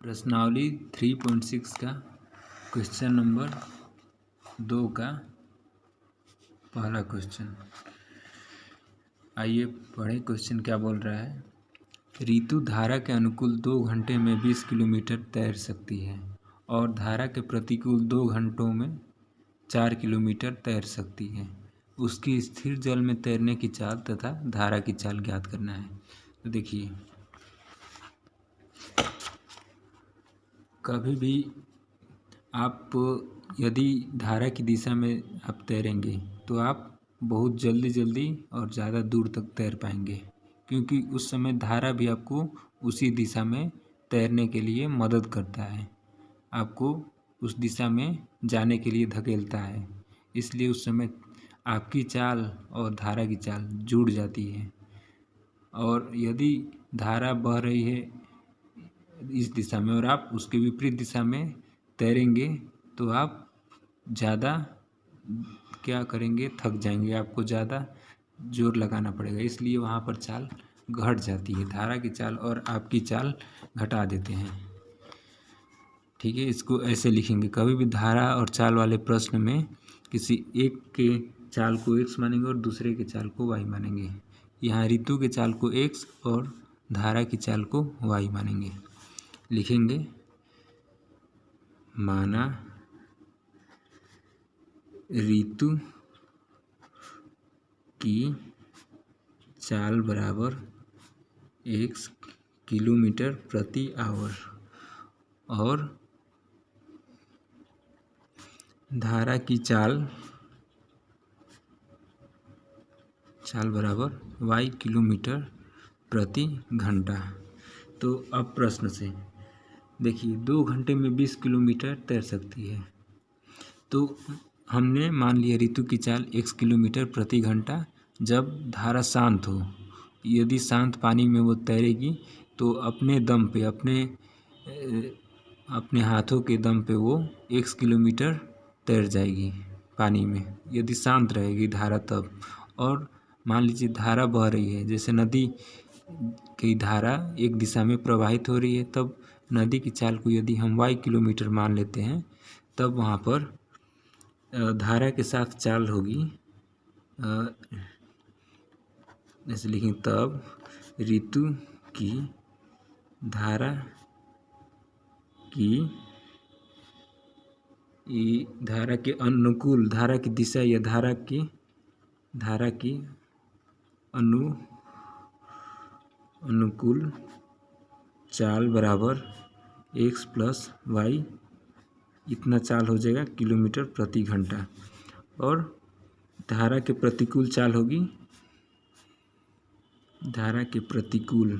प्रश्नावली 3.6 का question number 2 का पहला क्वेश्चन। आइए पढ़ें क्वेश्चन क्या बोल रहा है। ऋतु धारा के अनुकूल 2 घंटे में 20 किलोमीटर तैर सकती है और धारा के प्रतिकूल 2 घंटों में 4 किलोमीटर तैर सकती है। उसकी स्थिर जल में तैरने की चाल तथा धारा की चाल ज्ञात करना है। तो देखिए, कभी भी आप यदि धारा की दिशा में आप तैरेंगे तो आप बहुत जल्दी और ज़्यादा दूर तक तैर पाएंगे, क्योंकि उस समय धारा भी आपको उसी दिशा में तैरने के लिए मदद करता है, आपको उस दिशा में जाने के लिए धकेलता है। इसलिए उस समय आपकी चाल और धारा की चाल जुड़ जाती है। और यदि धारा बह रही है इस दिशा में और आप उसके विपरीत दिशा में तैरेंगे तो आप ज़्यादा क्या करेंगे, थक जाएंगे, आपको ज़्यादा जोर लगाना पड़ेगा। इसलिए वहाँ पर चाल घट जाती है, धारा की चाल और आपकी चाल घटा देते हैं। ठीक है, इसको ऐसे लिखेंगे। कभी भी धारा और चाल वाले प्रश्न में किसी एक के चाल को x मानेंगे और दूसरे के चाल को y मानेंगे। यहाँ ऋतु के चाल को x और धारा की चाल को y मानेंगे। लिखेंगे, माना ऋतु की चाल बराबर x किलोमीटर प्रति आवर और धारा की चाल बराबर y किलोमीटर प्रति घंटा। तो अब प्रश्न से देखिए, 2 घंटे में 20 किलोमीटर तैर सकती है। तो हमने मान लिया ऋतु की चाल x किलोमीटर प्रति घंटा जब धारा शांत हो। यदि शांत पानी में वो तैरेगी तो अपने दम पे, अपने हाथों के दम पे वो x किलोमीटर तैर जाएगी पानी में, यदि शांत रहेगी धारा तब। और मान लीजिए धारा बह रही है, जैसे नदी की धारा एक दिशा में प्रवाहित हो रही है, तब नदी की चाल को यदि हम y किलोमीटर मान लेते हैं, तब वहाँ पर धारा के साथ चाल होगी, ऐसे लिखें, तब ऋतु की धारा के अनुकूल, धारा की दिशा या धारा की अनुकूल चाल बराबर x प्लस y, इतना चाल हो जाएगा किलोमीटर प्रति घंटा। और धारा के प्रतिकूल चाल होगी, धारा के प्रतिकूल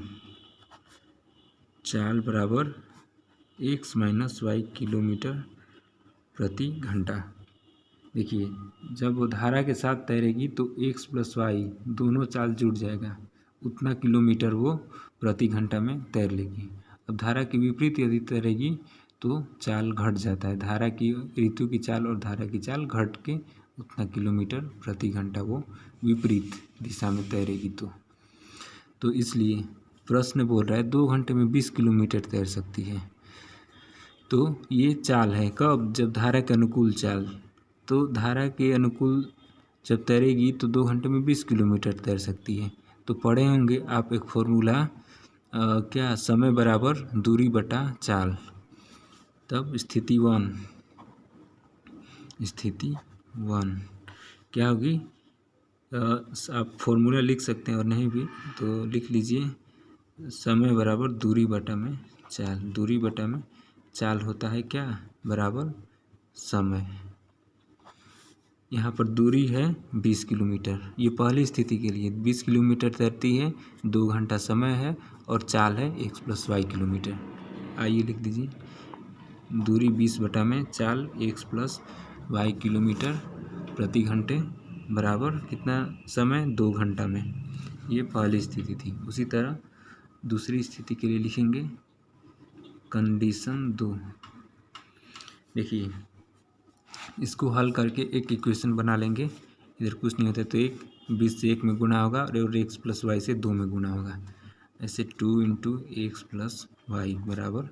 चाल बराबर x माइनस y किलोमीटर प्रति घंटा। देखिए, जब वो धारा के साथ तैरेगी तो x प्लस y दोनों चाल जुड़ जाएगा, उतना किलोमीटर वो प्रति घंटा में तैर लेगी। अब धारा के विपरीत यदि तैरेगी तो चाल घट जाता है, धारा की, ऋतु की चाल और धारा की चाल घट के उतना किलोमीटर प्रति घंटा वो विपरीत दिशा में तैरेगी। तो इसलिए प्रश्न बोल रहा है 2 घंटे में 20 किलोमीटर तैर सकती है। तो ये चाल है कब, जब धारा के अनुकूल चाल। तो धारा के अनुकूल जब तैरेगी तो 2 घंटे में 20 किलोमीटर तैर सकती है। तो पढ़े होंगे आप एक फॉर्मूला, क्या, समय बराबर दूरी बटा चाल। तब स्थिति वन क्या होगी, आप फॉर्मूला लिख सकते हैं और नहीं भी तो लिख लीजिए, समय बराबर दूरी बटा में चाल। दूरी बटा में चाल होता है क्या, बराबर समय। यहाँ पर दूरी है 20 किलोमीटर, ये पहली स्थिति के लिए 20 किलोमीटर तैरती है, 2 घंटा समय है और चाल है x प्लस y किलोमीटर। आइए लिख दीजिए, दूरी 20 बटा में चाल x प्लस y किलोमीटर प्रति घंटे बराबर कितना समय, 2 घंटा में। ये पहली स्थिति थी। उसी तरह दूसरी स्थिति के लिए लिखेंगे, कंडीशन 2। देखिए, इसको हल करके एक इक्वेशन बना लेंगे। इधर कुछ नहीं होता तो 20 से 1 में गुणा होगा और x प्लस वाई से 2 में गुणा होगा। ऐसे 2 × x प्लस वाई बराबर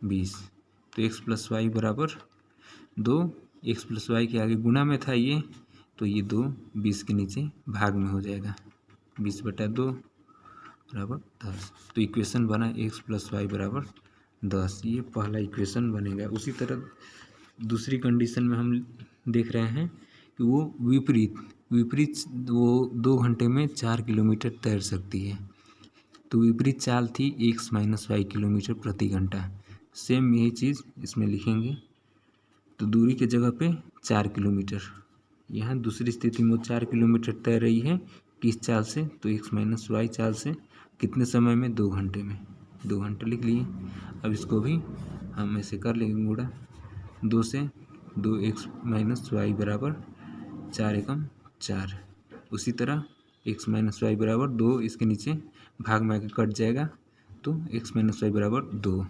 20। तो x प्लस वाई बराबर 2, x प्लस वाई के आगे गुना में था ये, तो ये 2 20 के नीचे भाग में हो जाएगा, 20/2 बराबर 10। तो इक्वेशन बना x प्लस वाई बराबर 10, ये पहला इक्वेशन बनेगा। उसी तरह दूसरी कंडीशन में हम देख रहे हैं कि वो विपरीत वो 2 घंटे में 4 किलोमीटर तैर सकती है। तो विपरीत चाल थी x माइनस वाई किलोमीटर प्रति घंटा। सेम यही चीज़ इसमें लिखेंगे। तो दूरी के जगह पे 4 किलोमीटर, यहाँ दूसरी स्थिति में 4 किलोमीटर तैर रही है किस चाल से, तो x माइनस वाई चाल से। कितने समय में, 2 घंटे में, 2 घंटे लिख लिए। अब इसको भी हम ऐसे कर लेंगे गुणा, 2 से 2x माइनस वाई बराबर 4 एकम 4। उसी तरह x माइनस वाई बराबर 2, इसके नीचे भाग में आके कट जाएगा, तो x माइनस वाई बराबर 2।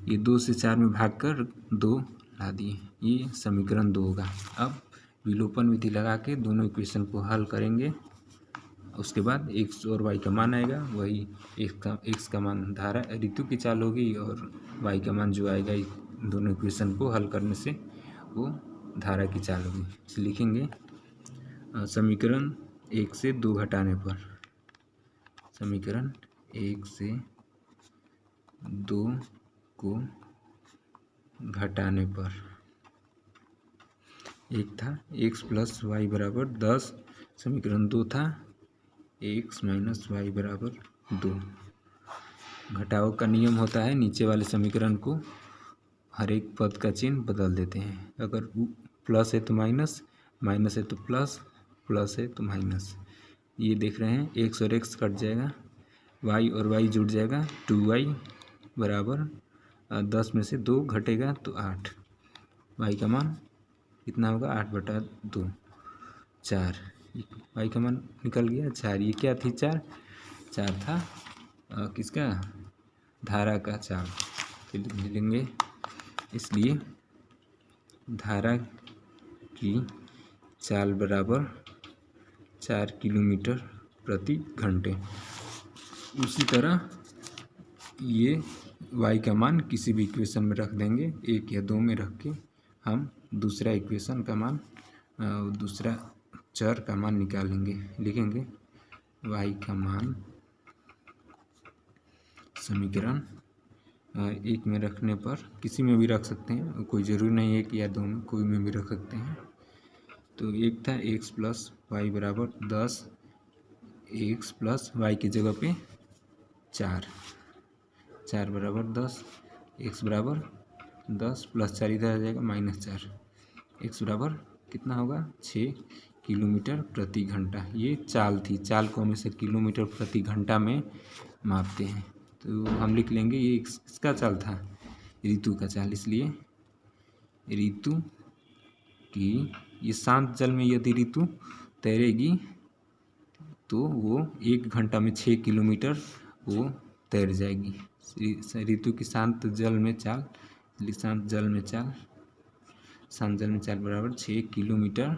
ये 2 से 4 में भाग कर 2 ला दिए, ये समीकरण 2 होगा। अब विलोपन विधि लगा के दोनों इक्वेशन को हल करेंगे। उसके बाद x और y का मान आएगा, वही x का मान धारा ऋतु की चाल होगी, और y का मान जो आएगा दोनों इक्वेशन को हल करने से वो धारा की चाल होगी। इसे लिखेंगे समीकरण 1 से 2 घटाने पर, समीकरण 1 से 2 को घटाने पर एक था x प्लस वाई बराबर 10, समीकरण 2 था x माइनस वाई बराबर 2। घटाव का नियम होता है, नीचे वाले समीकरण को हर एक पद का चिन्ह बदल देते हैं। अगर प्लस है तो माइनस, माइनस है तो प्लस, प्लस है तो माइनस। ये देख रहे हैं x और x कट जाएगा, y और y जुड़ जाएगा, 2y बराबर 10 में से 2 घटेगा तो 8। y का मान कितना होगा, 8/2, 4। y का मान निकल गया 4। ये क्या थी, 4 था किसका, धारा का चाल। तो लेंगे, इसलिए धारा की चाल बराबर 4 किलोमीटर प्रति घंटे। उसी तरह ये y का मान किसी भी इक्वेशन में रख देंगे, 1 या 2 में रख के हम दूसरा इक्वेशन का मान, दूसरा चर का मान निकालेंगे। लिखेंगे y का मान समीकरण 1 में रखने पर, किसी में भी रख सकते हैं, कोई ज़रूरी नहीं है कि या 2 में, कोई में भी रख सकते हैं। तो एक था x प्लस वाई बराबर 10, x प्लस वाई की जगह पे 4 बराबर 10, x बराबर 10 प्लस 4 इधर आ जाएगा -4, x बराबर कितना होगा, 6 किलोमीटर प्रति घंटा। ये चाल थी, चाल को हमेशा किलोमीटर प्रति घंटा में मापते हैं। तो हम लिख लेंगे ये इसका चाल था, ऋतु का चाल, इसलिए ऋतु की, ये शांत जल में यदि ऋतु तैरेगी तो वो 1 घंटा में 6 किलोमीटर वो तैर जाएगी। ऋतु की शांत जल में चाल, शांत जल में चाल बराबर 6 किलोमीटर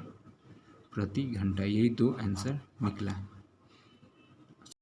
प्रति घंटा। यही 2 आंसर निकला।